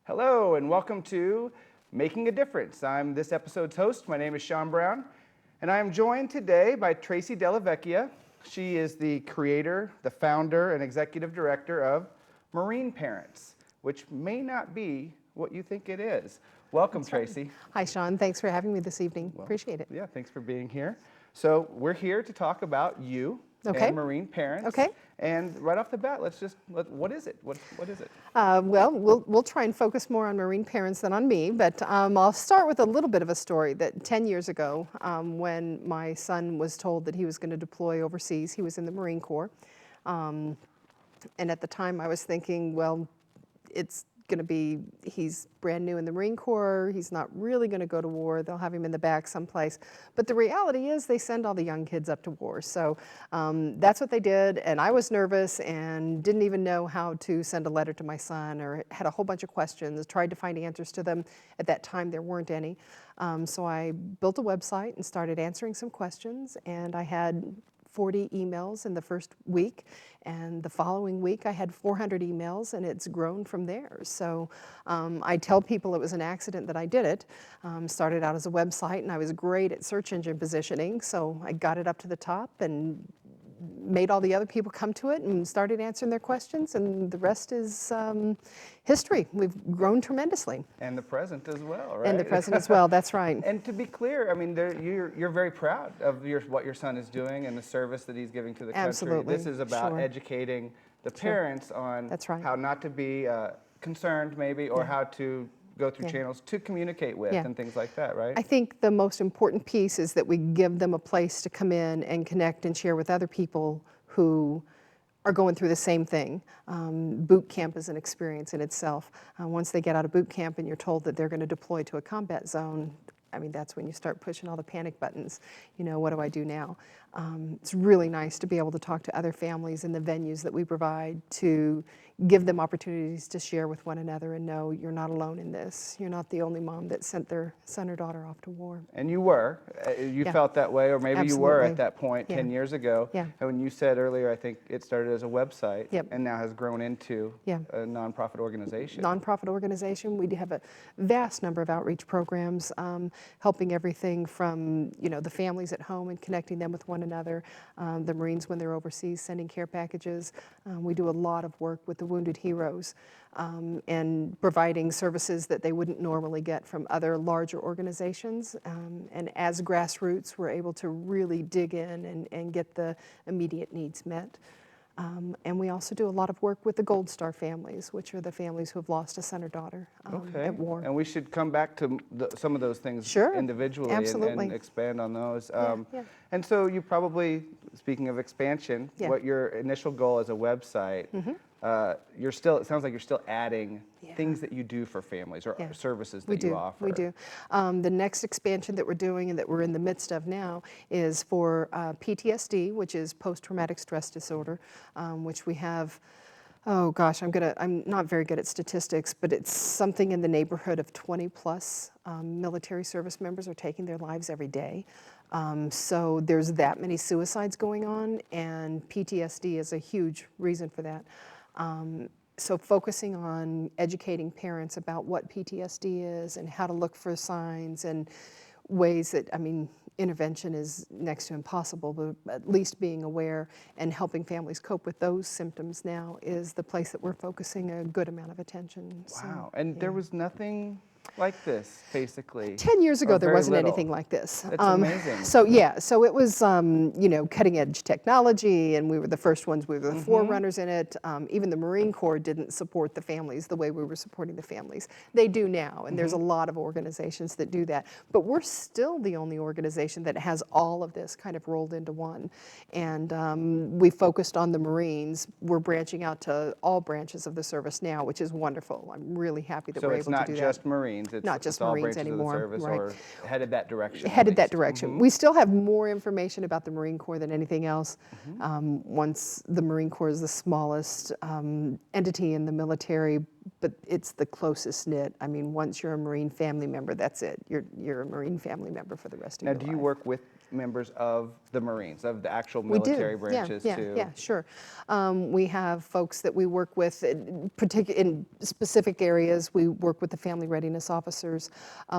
Hello and welcome to Making a Difference. I'm this episode's host. My name is Sean Brown, and I am joined today by Tracy Della Vecchia. She is the creator, the founder, and executive director of Marine Parents, which may not be what you think it is. Welcome, Tracy. Hi, Sean. Thanks for having me this evening. Appreciate it. Yeah, thanks for being here. So we're here to talk about you and Marine Parents. Okay. And right off the bat, what is it? What is it? Well, we'll try and focus more on Marine Parents than on me, but I'll start with a little bit of a story that 10 years ago, when my son was told that he was going to deploy overseas, he was in the Marine Corps. And at the time I was thinking, well, it's going to be, he's brand new in the Marine Corps, he's not really going to go to war, they'll have him in the back someplace. But the reality is they send all the young kids up to war. So that's what they did, and I was nervous and didn't even know how to send a letter to my son, or had a whole bunch of questions, tried to find answers to them. At that time there weren't any. So I built a website and started answering some questions, and I had 40 emails in the first week, and the following week I had 400 emails, and it's grown from there. So I tell people it was an accident that I did it. Started out as a website, and I was great at search engine positioning, so I got it up to the top and made all the other people come to it and started answering their questions, and the rest is history. We've grown tremendously. And the present as well, right? And the present as well, that's right. And to be clear, I mean, you're very proud of what your son is doing and the service that he's giving to the country. Absolutely. This is about educating the parents on That's right. how not to be concerned maybe, or how to go through channels to communicate with and things like that, right? I think the most important piece is that we give them a place to come in and connect and share with other people who are going through the same thing. Boot camp is an experience in itself. Once they get out of boot camp and you're told that they're going to deploy to a combat zone, I mean, that's when you start pushing all the panic buttons. You know, what do I do now? It's really nice to be able to talk to other families in the venues that we provide, to give them opportunities to share with one another and know you're not alone in this. You're not the only mom that sent their son or daughter off to war. And you were. You felt that way, or maybe you were at that point 10 years ago. Yeah. And when you said earlier, I think it started as a website Yep. and now has grown into a nonprofit organization. Nonprofit organization. We have a vast number of outreach programs, helping everything from, you know, the families at home and connecting them with one another, the Marines when they're overseas, sending care packages. We do a lot of work with the wounded heroes, and providing services that they wouldn't normally get from other larger organizations. And as grassroots, we're able to really dig in and get the immediate needs met. And we also do a lot of work with the Gold Star families, which are the families who have lost a son or daughter at war. And we should come back to some of those things individually and expand on those. And so you probably, speaking of expansion, what your initial goal as a website, it sounds like you're still adding things that you do for families, or services that you offer. We do. The next expansion that we're doing and that we're in the midst of now is for PTSD, which is post-traumatic stress disorder, which we have, oh gosh, I'm not very good at statistics, but it's something in the neighborhood of 20 plus military service members are taking their lives every day. So there's that many suicides going on, and PTSD is a huge reason for that. So focusing on educating parents about what PTSD is and how to look for signs and ways that, I mean, intervention is next to impossible, but at least being aware and helping families cope with those symptoms now is the place that we're focusing a good amount of attention. Wow, and there was nothing like this, basically. 10 years ago, there wasn't anything like this. That's amazing. So it was, you know, cutting edge technology, and we were the first ones, we were the forerunners in it. Even the Marine Corps didn't support the families the way we were supporting the families. They do now, and there's a lot of organizations that do that. But we're still the only organization that has all of this kind of rolled into one. And we focused on the Marines. We're branching out to all branches of the service now, which is wonderful. I'm really happy that we're able to do that. So it's not just Marines. It's not just all Marines branches anymore, of the service, or headed that direction. Headed that direction. We still have more information about the Marine Corps than anything else. Once the Marine Corps is the smallest entity in the military, but it's the closest knit. I mean, once you're a Marine family member, that's it. You're a Marine family member for the rest of your life. Now, do you work with members of the Marines, of the actual We do. military branches too? Yeah, sure. We have folks that we work with in specific areas. We work with the family readiness officers.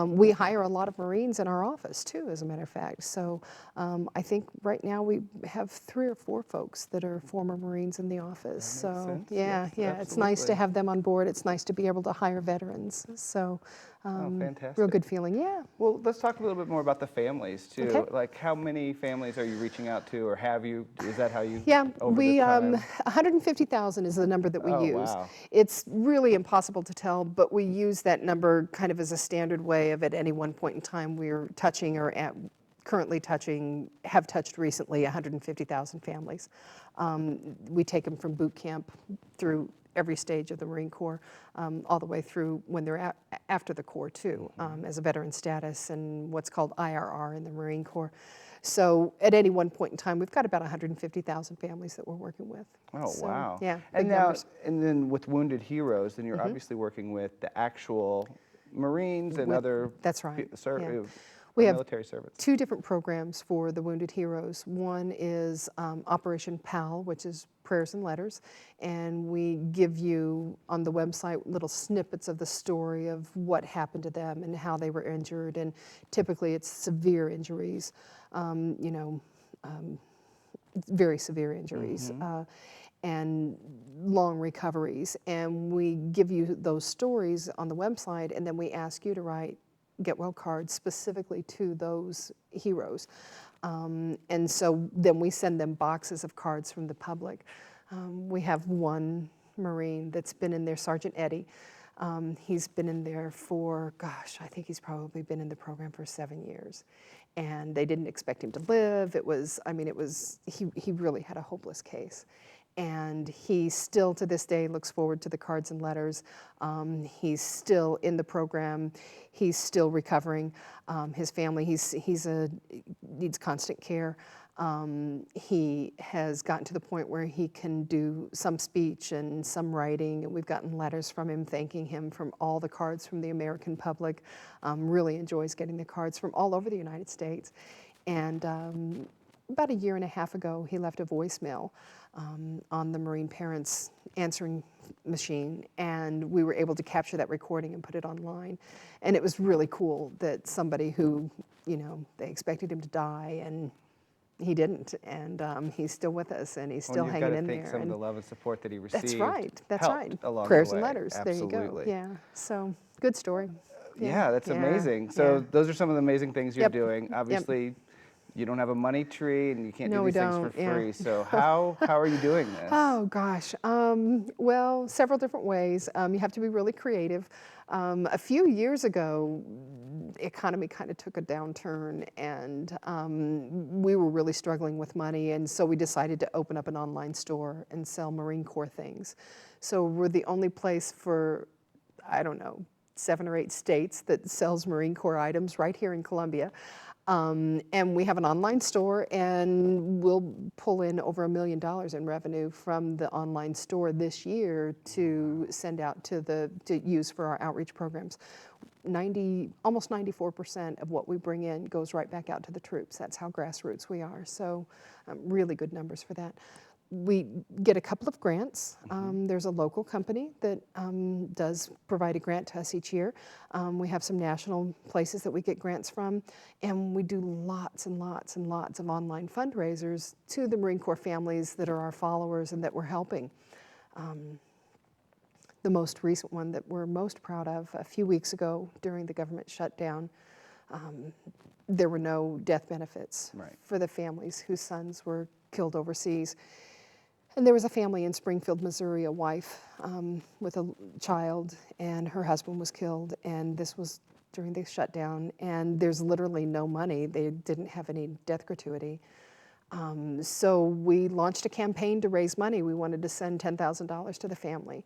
We hire a lot of Marines in our office too, as a matter of fact. So I think right now we have 3 or 4 folks that are former Marines in the office. That makes So sense. yeah, Yes, yeah, it's nice to absolutely. have them on board. It's nice to be able to hire veterans. So Oh, real fantastic. good feeling. Yeah. Well, let's talk a little bit more about the families too. Okay. Like, how many families are you reaching out to, or have you? Is that how you? Yeah, Over we the time. 150,000 is the number that we Oh, use. wow. It's really impossible to tell, but we use that number kind of as a standard way of at any one point in time we're touching or currently touching, have touched recently 150,000 families. We take them from boot camp through every stage of the Marine Corps, all the way through when they're after the Corps too, as a veteran status and what's called IRR in the Marine Corps. So at any one point in time, we've got about 150,000 families that we're working with. Oh, So, wow. yeah, And big now, numbers. and then with Wounded Heroes, then you're obviously working with the actual Marines and other That's right, yeah. We have military servants. 2 different programs for the Wounded Heroes. One is Operation PAL, which is Prayers and Letters, and we give you on the website little snippets of the story of what happened to them and how they were injured, and typically it's severe injuries, you know, very severe injuries. And long recoveries, and we give you those stories on the website, and then we ask you to write get well cards specifically to those heroes. And so then we send them boxes of cards from the public. We have one Marine that's been in there, Sergeant Eddie. He's been in there for, gosh, I think he's probably been in the program for 7 years. And they didn't expect him to live. It was, I mean, he really had a hopeless case. And he still, to this day, looks forward to the cards and letters. He's still in the program. He's still recovering. His family, needs constant care. He has gotten to the point where he can do some speech and some writing, and we've gotten letters from him thanking him from all the cards from the American public. Really enjoys getting the cards from all over the United States. And about 1.5 years ago, he left a voicemail on the Marine Parents answering machine, and we were able to capture that recording and put it online. And it was really cool that somebody who, you know, they expected him to die, and he didn't, and he's still with us, and he's still hanging in there. You've got to think some of the love and support that he received. That's right. That's helped right. Along Prayers the and way. letters. Absolutely. There you go. Yeah. So good story. Yeah, that's Yeah. amazing. So Yeah. those are some of the amazing things you're Yep. doing. Obviously, you don't have a money tree and you can't No, do we these things don't. for Yeah. free. So how are you doing this? Oh gosh, well, several different ways. You have to be really creative. A few years ago, the economy kind of took a downturn, and we were really struggling with money, and so we decided to open up an online store and sell Marine Corps things. So we're the only place for, I don't know, 7 or 8 states that sells Marine Corps items right here in Columbia. And we have an online store, and we'll pull in over $1 million in revenue from the online store this year to send out to use for our outreach programs. Almost 94% of what we bring in goes right back out to the troops. That's how grassroots we are. So really good numbers for that. We get a couple of grants. There's a local company that does provide a grant to us each year. We have some national places that we get grants from, and we do lots and lots and lots of online fundraisers to the Marine Corps families that are our followers and that we're helping. The most recent one that we're most proud of, a few weeks ago during the government shutdown, there were no death benefits for the families whose sons were killed overseas. And there was a family in Springfield, Missouri, a wife with a child, and her husband was killed, and this was during the shutdown, and there's literally no money. They didn't have any death gratuity. So we launched a campaign to raise money. We wanted to send $10,000 to the family.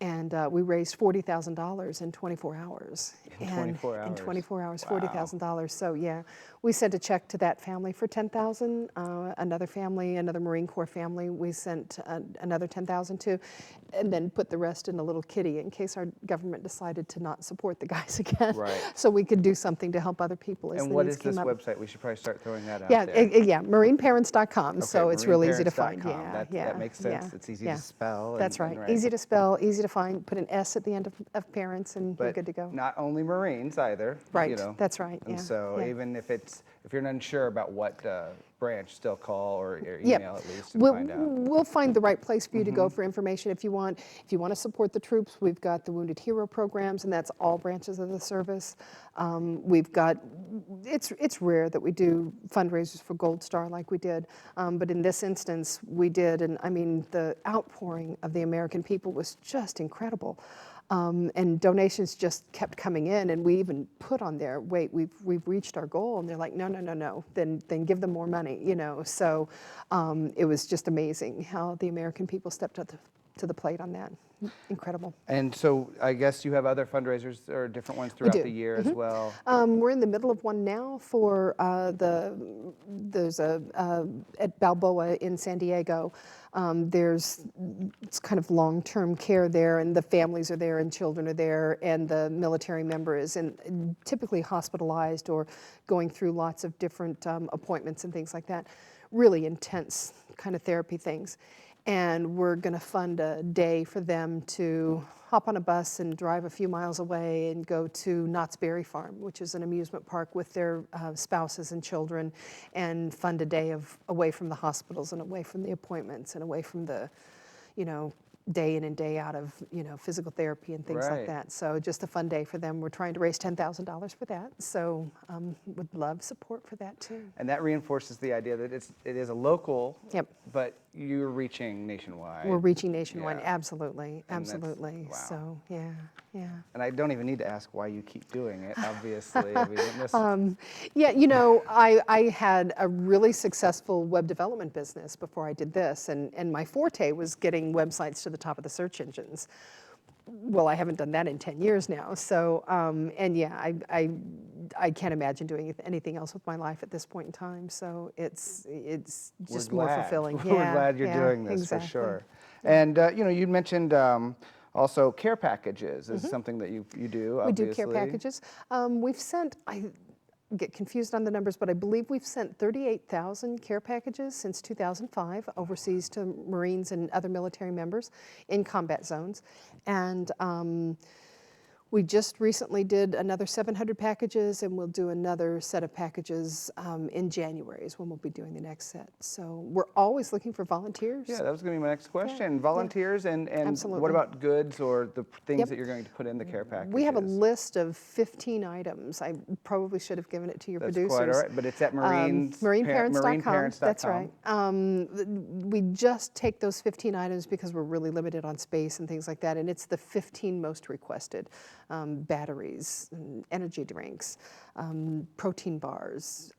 And we raised $40,000 in 24 hours. In 24 hours? In 24 hours, Wow. $40,000. So yeah, we sent a check to that family for $10,000. Another family, another Marine Corps family, we sent another $10,000 to, and then put the rest in a little kitty in case our government decided to not support the guys again. Right. So we could do something to help other people as And the what needs is this came up. website? We should probably start throwing that out Yeah, there. yeah, marineparents.com. So Okay, it's real easy to find. marineparents.com. Yeah, That makes sense. yeah, It's easy yeah. to spell. That's and right. Easy to spell, easy to find. Put an S at the end of parents, and you're But good to go. not only Marines either. Right. You know. That's right. And Yeah. so yeah. even if you're unsure about what branch, still call or email Yep. at least and We'll, find out. we'll find the right place for you to go for information if you want. If you want to support the troops, we've got the Wounded Hero programs, and that's all branches of the service. We've got, it's rare that we do fundraisers for Gold Star like we did, but in this instance we did, and I mean the outpouring of the American people was just incredible. And donations just kept coming in, and we even put on there, wait, we've reached our goal, and they're like, no, then give them more money, you know. So it was just amazing how the American people stepped up to the plate on that. Incredible. And so I guess you have other fundraisers or different ones throughout do. the year as well. We're in the middle of one now for there's at Balboa in San Diego. It's kind of long-term care there, and the families are there, and children are there, and the military member is typically hospitalized or going through lots of different appointments and things like that. Really intense kind of therapy things. And we're going to fund a day for them to hop on a bus and drive a few miles away and go to Knott's Berry Farm, which is an amusement park with their spouses and children, and fund a day away from the hospitals and away from the appointments and away from the, you know, day in and day out of, you know, physical therapy and things Right. like that. So just a fun day for them. We're trying to raise $10,000 for that. So would love support for that too. And that reinforces the idea that it is a local, Yep. but you're reaching nationwide. We're reaching nationwide, Yeah. absolutely, And that's- absolutely. wow. So, yeah. And I don't even need to ask why you keep doing it, obviously. I mean, Yeah, you know, I had a really successful web development business before I did this, and my forte was getting websites to the top of the search engines. Well, I haven't done that in 10 years now, so, and yeah, I can't imagine doing anything else with my life at this point in time, so it's just more fulfilling. We're Yeah, glad you're yeah, doing this, exactly. for sure. And, you know, you mentioned also care packages is something that you do, obviously. We do care packages. We've sent, I get confused on the numbers, but I believe we've sent 38,000 care packages since 2005 overseas to Marines and other military members in combat zones. And we just recently did another 700 packages, and we'll do another set of packages in January is when we'll be doing the next set. So we're always looking for volunteers. Yeah, that was going to be my next question. Volunteers and Absolutely. what about goods or the things Yep. that you're going to put in the care packages? We have a list of 15 items. I probably should have given it to your That's producers. quite all right, but it's at Marineparents.com. That's marineparents.com. right. We just take those 15 items because we're really limited on space and things like that, and it's the 15 most requested. Batteries, energy drinks, protein bars,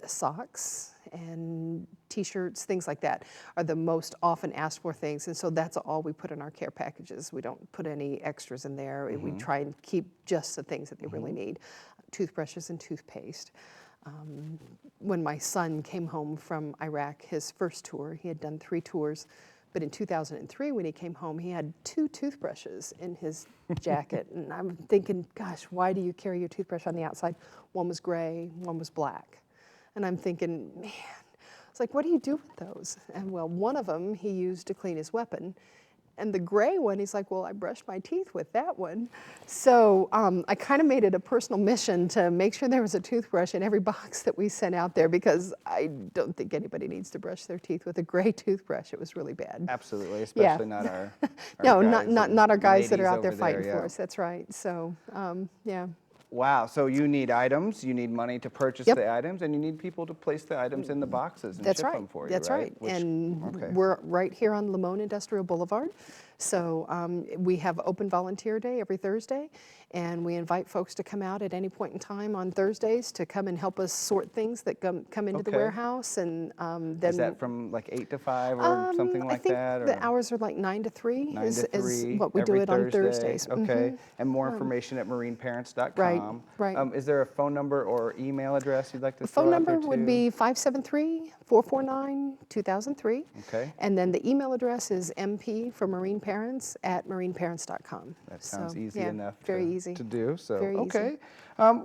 socks, and t-shirts, things like that are the most often asked for things, and so that's all we put in our care packages. We don't put any extras in there. We try and keep just the things that they really need. Toothbrushes and toothpaste. When my son came home from Iraq, his first tour, he had done 3 tours, but in 2003 when he came home, he had 2 toothbrushes in his jacket, and I'm thinking, gosh, why do you carry your toothbrush on the outside? One was gray, one was black. And I'm thinking, man, it's like, what do you do with those? And well, one of them he used to clean his weapon. And the gray one, he's like, well, I brushed my teeth with that one. So I kind of made it a personal mission to make sure there was a toothbrush in every box that we sent out there, because I don't think anybody needs to brush their teeth with a gray toothbrush. It was really bad. Absolutely, especially not our No, guys not our guys that are ladies out there over fighting yeah. for us. That's right. So, yeah. Wow, so you need items, you need money to purchase Yep. the items, and you need people to place the items in the boxes and That's ship right. them for you, That's right. Which- And okay. we're right here on Limon Industrial Boulevard. So we have open volunteer day every Thursday, and we invite folks to come out at any point in time on Thursdays to come and help us sort things that come into the Okay. warehouse. And then Is that from like 8 to 5 or something I like think that? the Or hours are like 9 to 3 9 to is 3 what we do every it on Thursday? Thursdays. Okay. And more information at marineparents.com. Right. Is there a phone number or email address you'd like to The phone throw out there number would too? be 573-449-2003. Okay. And then the email address is mp for Marine Parents at marineparents.com. That sounds So, easy yeah, enough very easy. to do. So, Very easy. okay.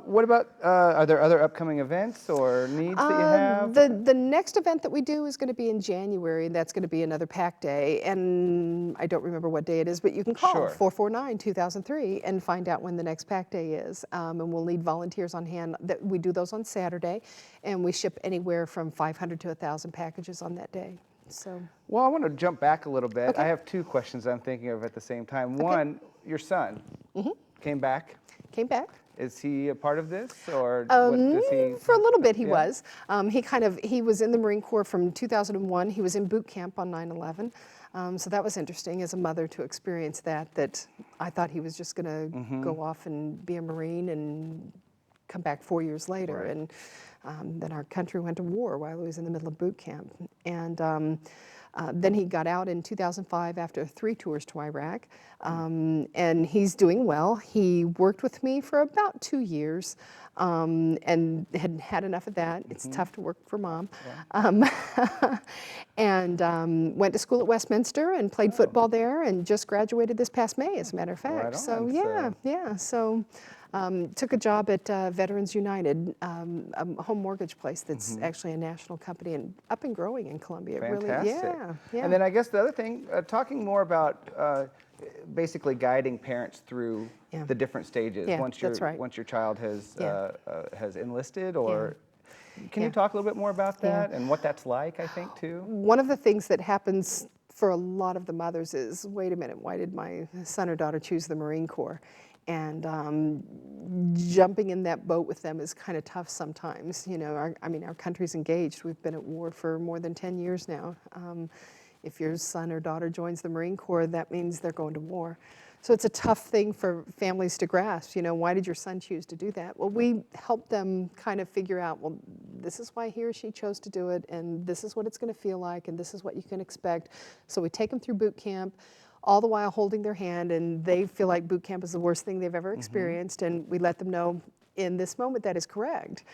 What about, are there other upcoming events or needs that you have? The next event that we do is going to be in January, and that's going to be another pack day. And I don't remember what day it is, but you can call Sure. 449-2003 and find out when the next pack day is. And we'll need volunteers on hand. That we do those on Saturday, and we ship anywhere from 500 to 1,000 packages on that day. So. Well, I want to jump back a little bit. Okay. I have two questions I'm thinking of at the same time. One, your son came back. Came back. Is he a part of this, or what does he? For a little bit, he Yeah. was. He was in the Marine Corps from 2001. He was in boot camp on 9/11. So that was interesting as a mother to experience that. That I thought he was just going to go off and be a Marine and come back 4 years later. Right. And then our country went to war while he was in the middle of boot camp. And then he got out in 2005 after 3 tours to Iraq, and he's doing well. He worked with me for about 2 years and had had enough of that. It's tough to work for mom. And went to school at Westminster and played football there and just graduated this past May, as a matter of fact. Right So on, yeah. So took a job at Veterans United, a home mortgage place that's actually a national company and up and growing in Columbia. Fantastic. Really, yeah. And then I guess the other thing, talking more about basically guiding parents through Yeah. the different stages Yeah, once that's right. once your child has Yeah. has enlisted, or can Yeah. you talk a little bit more about Yeah. that and what that's like? I think too. One of the things that happens for a lot of the mothers is, wait a minute, why did my son or daughter choose the Marine Corps? And jumping in that boat with them is kind of tough sometimes. You know, our country's engaged. We've been at war for more than 10 years now. If your son or daughter joins the Marine Corps, that means they're going to war. So it's a tough thing for families to grasp. You know, why did your son choose to do that? Well, we help them kind of figure out, well, this is why he or she chose to do it, and this is what it's going to feel like, and this is what you can expect. So we take them through boot camp, all the while holding their hand, and they feel like boot camp is the worst thing they've ever experienced, and we let them know in this moment that is correct.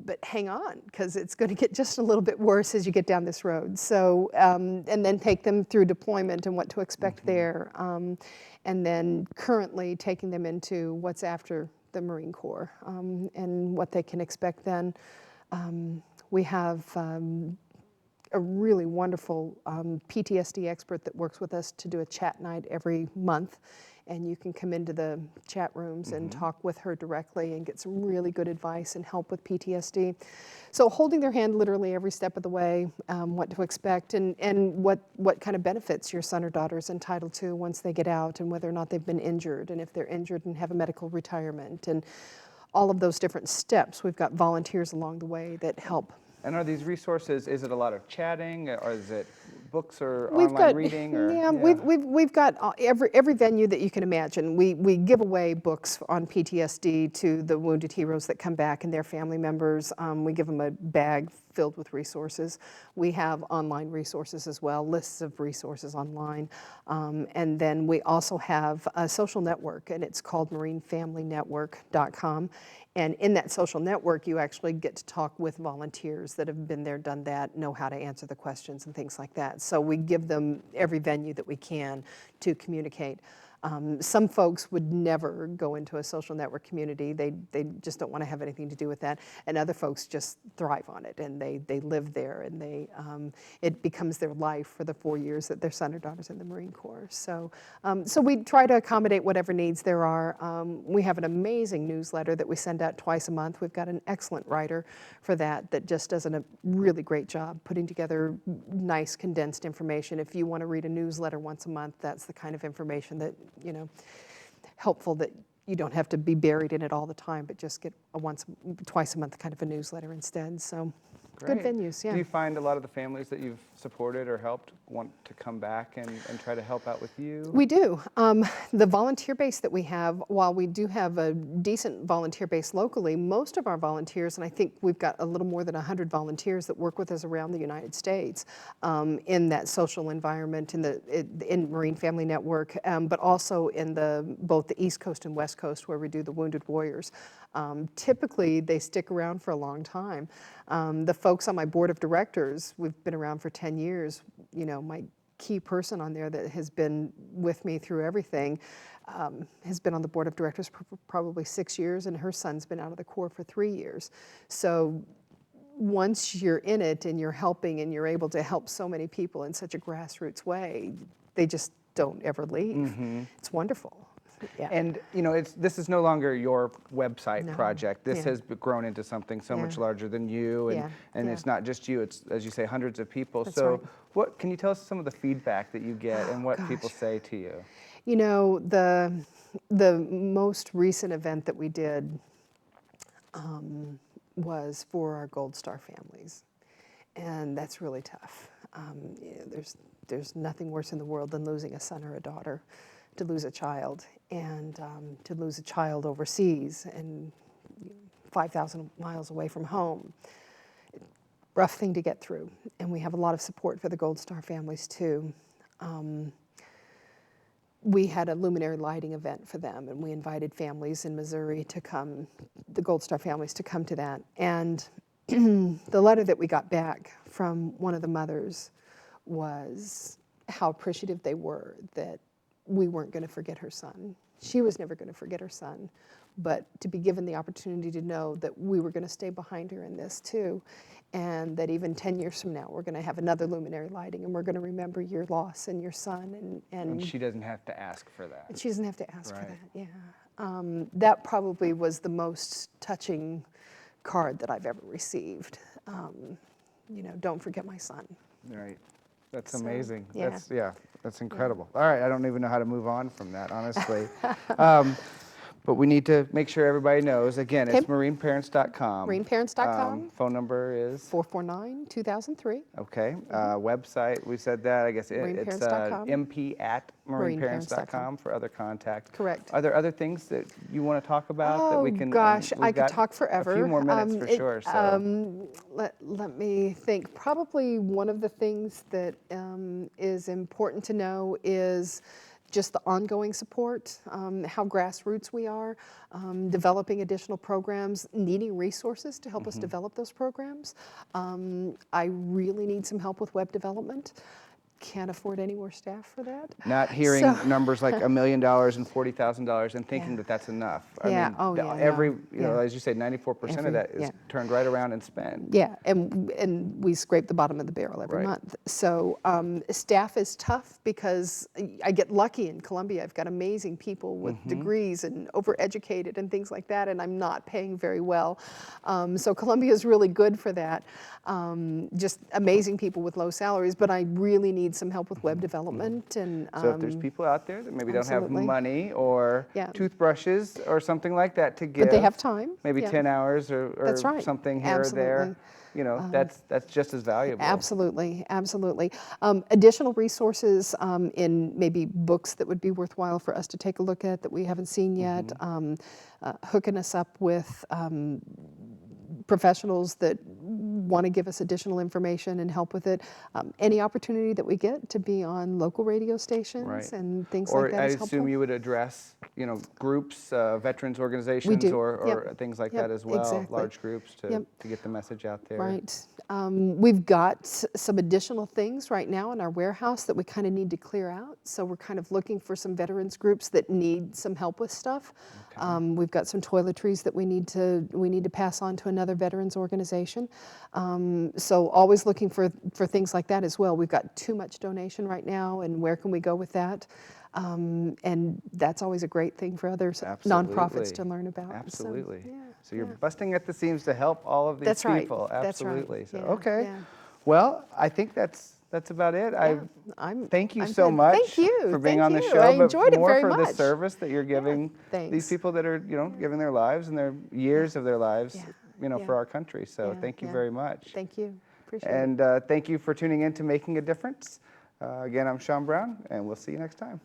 But hang on, because it's going to get just a little bit worse as you get down this road. So, and then take them through deployment and what to expect there. And then currently taking them into what's after the Marine Corps and what they can expect then. We have a really wonderful PTSD expert that works with us to do a chat night every month. And you can come into the chat rooms and talk with her directly and get some really good advice and help with PTSD. So holding their hand literally every step of the way, what to expect and what kind of benefits your son or daughter is entitled to once they get out, and whether or not they've been injured, and if they're injured and have a medical retirement, and all of those different steps. We've got volunteers along the way that help. And are these resources, is it a lot of chatting, or is it books or We've online got, reading? Or, yeah, we've got every venue that you can imagine. We give away books on PTSD to the wounded heroes that come back and their family members. We give them a bag filled with resources. We have online resources as well, lists of resources online. And then we also have a social network, and it's called marinefamilynetwork.com. And in that social network, you actually get to talk with volunteers that have been there, done that, know how to answer the questions and things like that. So we give them every venue that we can to communicate. Some folks would never go into a social network community. They just don't want to have anything to do with that. And other folks just thrive on it, and they live there, and it becomes their life for the 4 years that their son or daughter's in the Marine Corps. So we try to accommodate whatever needs there are. We have an amazing newsletter that we send out twice a month. We've got an excellent writer for that just does a really great job putting together nice condensed information. If you want to read a newsletter once a month, that's the kind of information that, helpful, that you don't have to be buried in it all the time, but just get twice a month kind of a newsletter instead. So Great. good venues, yeah. Do you find a lot of the families that you've supported or helped want to come back and try to help out with you? We do. The volunteer base that we have, while we do have a decent volunteer base locally, most of our volunteers, and I think we've got a little more than 100 volunteers that work with us around the United States in that social environment, in Marine Family Network, but also in both the East Coast and West Coast where we do the Wounded Warriors. Typically, they stick around for a long time. The folks on my board of directors, we've been around for 10 years. You know, my key person on there that has been with me through everything has been on the board of directors for probably 6 years, and her son's been out of the Corps for 3 years. So once you're in it and you're helping and you're able to help so many people in such a grassroots way, they just don't ever leave. It's wonderful. Yeah. And you know, this is no longer your website No. project. This Yeah. has grown into something so much Yeah. larger than you, and, Yeah. and Yeah. it's not just you. It's, as you say, hundreds of people. That's So, right. what can you tell us some of the feedback that you get and what people gosh. say to you? You know, the most recent event that we did was for our Gold Star families, and that's really tough. You know, there's nothing worse in the world than losing a son or a daughter, to lose a child, and to lose a child overseas and 5,000 miles away from home. Rough thing to get through, and we have a lot of support for the Gold Star families too. We had a luminary lighting event for them, and we invited families in Missouri to come, the Gold Star families to come to that. And the letter that we got back from one of the mothers was how appreciative they were that we weren't going to forget her son. She was never going to forget her son, but to be given the opportunity to know that we were going to stay behind her in this too, and that even 10 years from now we're going to have another luminary lighting and we're going to remember your loss and your son. And she doesn't have to ask for that. She doesn't have to ask for Right. that, yeah. That probably was the most touching card that I've ever received. You know, don't forget my son. Right. That's So, amazing. yeah. That's incredible. All right, I don't even know how to move on from that, honestly. But we need to make sure everybody knows. Again, it's Okay. marineparents.com. Marineparents.com. Phone number is? 449-2003. Okay. Website, we said that. I guess it's Marineparents.com. mp@marineparents.com for other contact. Correct. Are there other things that you want to talk about that we can? Gosh, we've I could got talk forever. A few more minutes for sure. So. Let me think. Probably one of the things that is important to know is just the ongoing support, how grassroots we are, developing additional programs, needing resources to help us develop those programs. I really need some help with web development. Can't afford any more staff for that. Not hearing numbers like $1 million and $40,000 and thinking Yeah. that that's enough. Yeah. I mean, you know, as you say, 94% of that is yeah. turned right around and spent. Yeah, and we scrape the bottom of the barrel every Right. month. So staff is tough because I get lucky in Columbia. I've got amazing people with degrees and overeducated and things like that, and I'm not paying very well. So Columbia is really good for that. Just amazing people with low salaries, but I really need some help with web development. And So if there's people out there that maybe don't have absolutely. money or Yeah. toothbrushes or something like that to give, but they have time. maybe yeah. 10 hours or That's right. something here or there, Absolutely. you know, that's just as valuable. Absolutely, absolutely. Additional resources in maybe books that would be worthwhile for us to take a look at that we haven't seen yet. Hooking us up with professionals that want to give us additional information and help with it. Any opportunity that we get to be on local radio stations Right. and things Or like that I is assume helpful. you would address, you know, groups, veterans organizations do. or Yep. things like Yep, that as well, exactly. large groups to, Yep. to get the message out there. Right. We've got some additional things right now in our warehouse that we kind of need to clear out. So we're kind of looking for some veterans groups that need some help with stuff. We've got some toiletries that we need to pass on to another veterans organization. So always looking for things like that as well. We've got too much donation right now, and where can we go with that? And that's always a great thing for other nonprofits to learn about. Absolutely. So, yeah, So you're yeah. busting at the seams to help all of these That's right. people. That's right. Absolutely. So Yeah, okay. yeah. Well, I think that's about it. Thank you so good. much Thank you. for being Thank on the you. show, I but enjoyed it more very for the much. service that you're giving these thanks. people that are, you know, giving their lives and their years of their lives, Yeah, you know, yeah. for our country. So Yeah, thank you yeah. very much. Thank you. Appreciate it. And thank you for tuning in to Making a Difference. Again, I'm Sean Brown, and we'll see you next time.